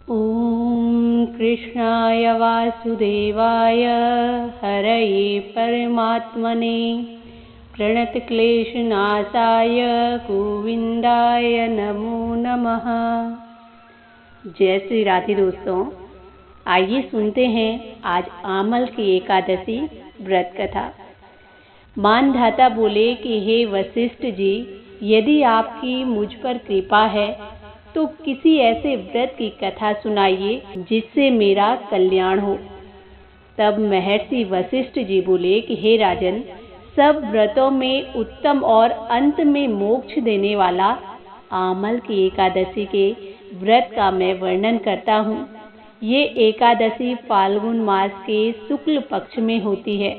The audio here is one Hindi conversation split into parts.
ॐ कृष्णाय वासुदेवाय हरये परमात्मने प्रणतक्लेशनाशाय गोविंदाय नमो नमः। जय श्री राधे दोस्तों, आइए सुनते हैं आज आमल की एकादशी व्रत कथा। मानधाता बोले कि हे वशिष्ठ जी, यदि आपकी मुझ पर कृपा है तो किसी ऐसे व्रत की कथा सुनाइए जिससे मेरा कल्याण हो। तब महर्षि वशिष्ठ जी बोले कि हे राजन, सब व्रतों में उत्तम और अंत में मोक्ष देने वाला आमल की एकादशी के व्रत का मैं वर्णन करता हूँ। ये एकादशी फाल्गुन मास के शुक्ल पक्ष में होती है।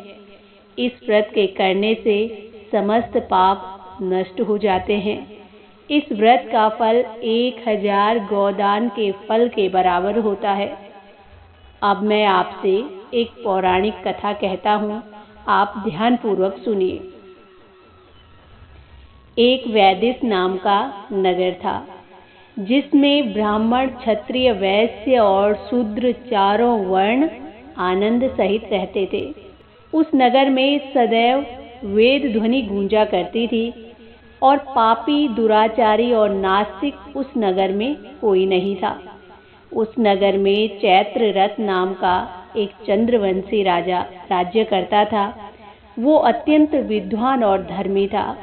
इस व्रत के करने से समस्त पाप नष्ट हो जाते हैं। इस व्रत का फल 1000 गोदान के फल के बराबर होता है। अब मैं आपसे एक पौराणिक कथा कहता हूँ, आप ध्यानपूर्वक सुनिए। एक वैदिक नाम का नगर था जिसमें ब्राह्मण, क्षत्रिय, वैश्य और शूद्र चारों वर्ण आनंद सहित रहते थे। उस नगर में सदैव वेद ध्वनि गूंजा करती थी और पापी, दुराचारी और नास्तिक उस नगर में कोई नहीं था। उस नगर में चैत्ररथ नाम का एक चंद्रवंशी राजा राज्य करता था। वो अत्यंत विद्वान और धर्मी था।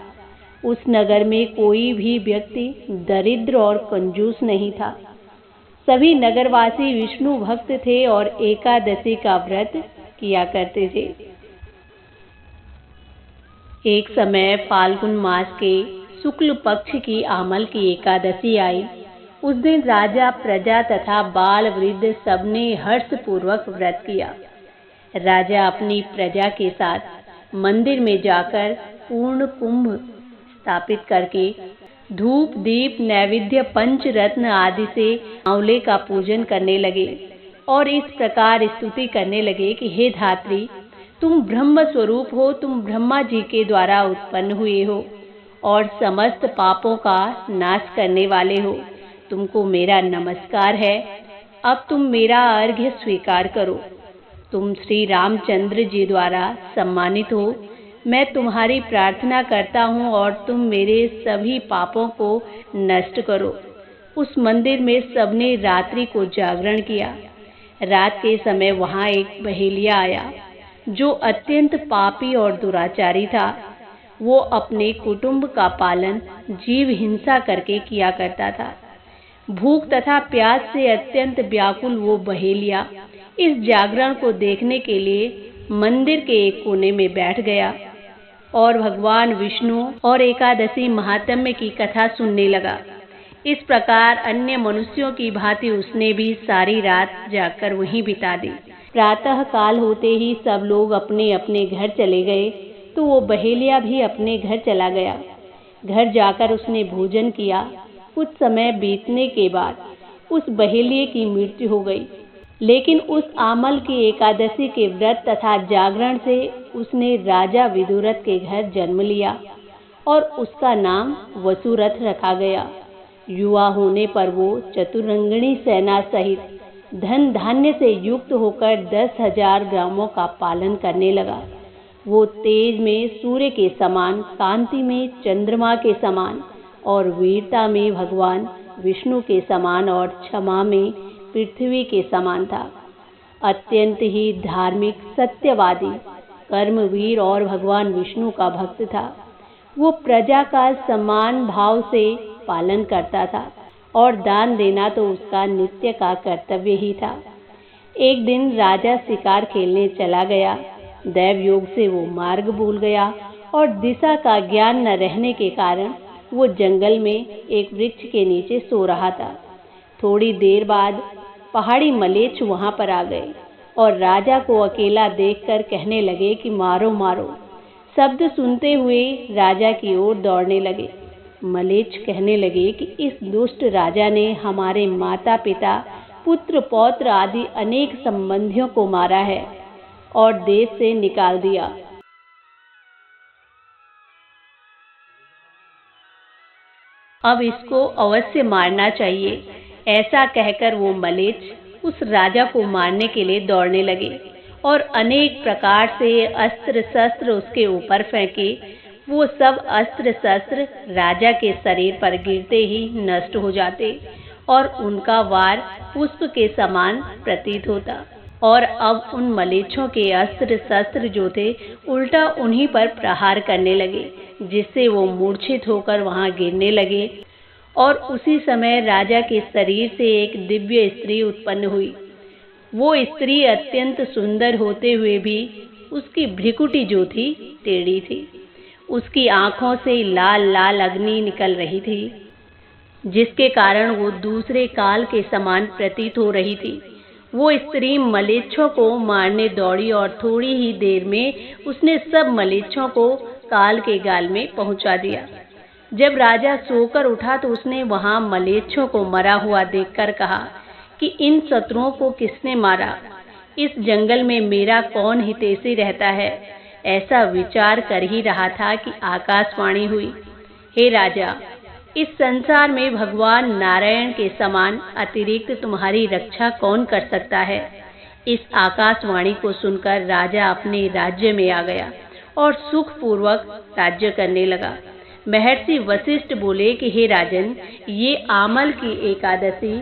उस नगर में कोई भी व्यक्ति दरिद्र और कंजूस नहीं था। सभी नगरवासी विष्णु भक्त थे और एकादशी का व्रत किया करते थे। एक समय फाल्गुन मास के शुक्ल पक्ष की आमल की एकादशी आई। उस दिन राजा, प्रजा तथा बाल वृद्ध सबने हर्षपूर्वक व्रत किया। राजा अपनी प्रजा के साथ मंदिर में जाकर पूर्ण कुंभ स्थापित करके धूप, दीप, नैवेद्य, पंचरत्न आदि से आंवले का पूजन करने लगे और इस प्रकार स्तुति करने लगे कि हे धात्री, तुम ब्रह्म स्वरूप हो, तुम ब्रह्मा जी के द्वारा उत्पन्न हुए हो और समस्त पापों का नाश करने वाले हो। तुमको मेरा नमस्कार है। अब तुम मेरा अर्घ्य स्वीकार करो। तुम श्री रामचंद्र जी द्वारा सम्मानित हो। मैं तुम्हारी प्रार्थना करता हूँ और तुम मेरे सभी पापों को नष्ट करो। उस मंदिर में सबने रात्रि को जागरण किया। रात के समय वहाँ एक बहेलिया आया जो अत्यंत पापी और दुराचारी था। वो अपने कुटुंब का पालन जीव हिंसा करके किया करता था। भूख तथा प्यास से अत्यंत व्याकुल वो बहेलिया इस जागरण को देखने के लिए मंदिर के एक कोने में बैठ गया और भगवान विष्णु और एकादशी महात्म्य की कथा सुनने लगा। इस प्रकार अन्य मनुष्यों की भांति उसने भी सारी रात जागकर वहीं बिता दी। प्रातः काल होते ही सब लोग अपने अपने घर चले गए तो वो बहेलिया भी अपने घर चला गया। घर जाकर उसने भोजन किया। कुछ समय बीतने के बाद उस बहेलिये की मृत्यु हो गई। लेकिन उस आमल की एकादशी के व्रत तथा जागरण से उसने राजा विदुरथ के घर जन्म लिया और उसका नाम वसुरथ रखा गया। युवा होने पर वो चतुरंगिणी सेना सहित धन धान्य से युक्त होकर 10,000 ग्रामों का पालन करने लगा। वो तेज में सूर्य के समान, कांति में चंद्रमा के समान और वीरता में भगवान विष्णु के समान और क्षमा में पृथ्वी के समान था। अत्यंत ही धार्मिक, सत्यवादी, कर्मवीर और भगवान विष्णु का भक्त था। वो प्रजा का समान भाव से पालन करता था और दान देना तो उसका नित्य का कर्तव्य ही था। एक दिन राजा शिकार खेलने चला गया। दैव योग से वो मार्ग भूल गया और दिशा का ज्ञान न रहने के कारण वो जंगल में एक वृक्ष के नीचे सो रहा था। थोड़ी देर बाद पहाड़ी मलेच्छ वहां पर आ गए और राजा को अकेला देखकर कहने लगे कि मारो मारो। शब्द सुनते हुए राजा की ओर दौड़ने लगे। मलेच्छ कहने लगे कि इस दुष्ट राजा ने हमारे माता पिता, पुत्र पौत्र आदि अनेक संबंधियों को मारा है और देश से निकाल दिया। अब इसको अवश्य मारना चाहिए। ऐसा कहकर वो मलेच्छ उस राजा को मारने के लिए दौड़ने लगे और अनेक प्रकार से अस्त्र शस्त्र उसके ऊपर फेंके। वो सब अस्त्र शस्त्र राजा के शरीर पर गिरते ही नष्ट हो जाते और उनका वार पुष्प के समान प्रतीत होता। और अब उन मलेच्छों के अस्त्र शस्त्र जो थे उल्टा उन्हीं पर प्रहार करने लगे, जिससे वो मूर्छित होकर वहां गिरने लगे। और उसी समय राजा के शरीर से एक दिव्य स्त्री उत्पन्न हुई। वो स्त्री अत्यंत सुंदर होते हुए भी उसकी भ्रिकुटी जो थी टेढ़ी थी। उसकी आंखों से लाल लाल अग्नि निकल रही थी, जिसके कारण वो दूसरे काल के समान प्रतीत हो रही थी। वो स्त्री मलेच्छों को मारने दौड़ी और थोड़ी ही देर में उसने सब मलेच्छों को काल के गाल में पहुंचा दिया। जब राजा सोकर उठा तो उसने वहां मलेच्छों को मरा हुआ देखकर कहा कि इन शत्रुओं को किसने मारा? इस जंगल में मेरा कौन हितैषी रहता है? ऐसा विचार कर ही रहा था कि आकाशवाणी हुई, हे राजा, इस संसार में भगवान नारायण के समान अतिरिक्त तुम्हारी रक्षा कौन कर सकता है? इस आकाशवाणी को सुनकर राजा अपने राज्य में आ गया और सुखपूर्वक राज्य करने लगा। महर्षि वशिष्ठ बोले कि हे राजन, ये आमल की एकादशी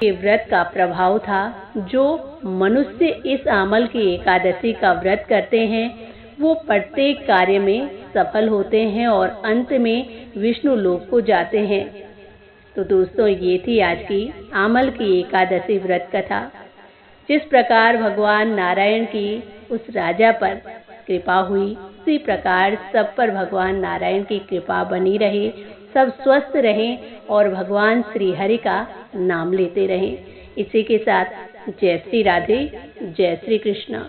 के व्रत का प्रभाव था। जो मनुष्य इस आमल की एकादशी का व्रत करते हैं वो प्रत्येक कार्य में सफल होते हैं और अंत में विष्णु लोक को जाते हैं। तो दोस्तों, ये थी आज की आमल की एकादशी व्रत कथा। जिस प्रकार भगवान नारायण की उस राजा पर कृपा हुई, उसी प्रकार सब पर भगवान नारायण की कृपा बनी रहे, सब स्वस्थ रहें और भगवान श्री हरि का नाम लेते रहें। इसी के साथ जय श्री राधे, जय श्री कृष्ण।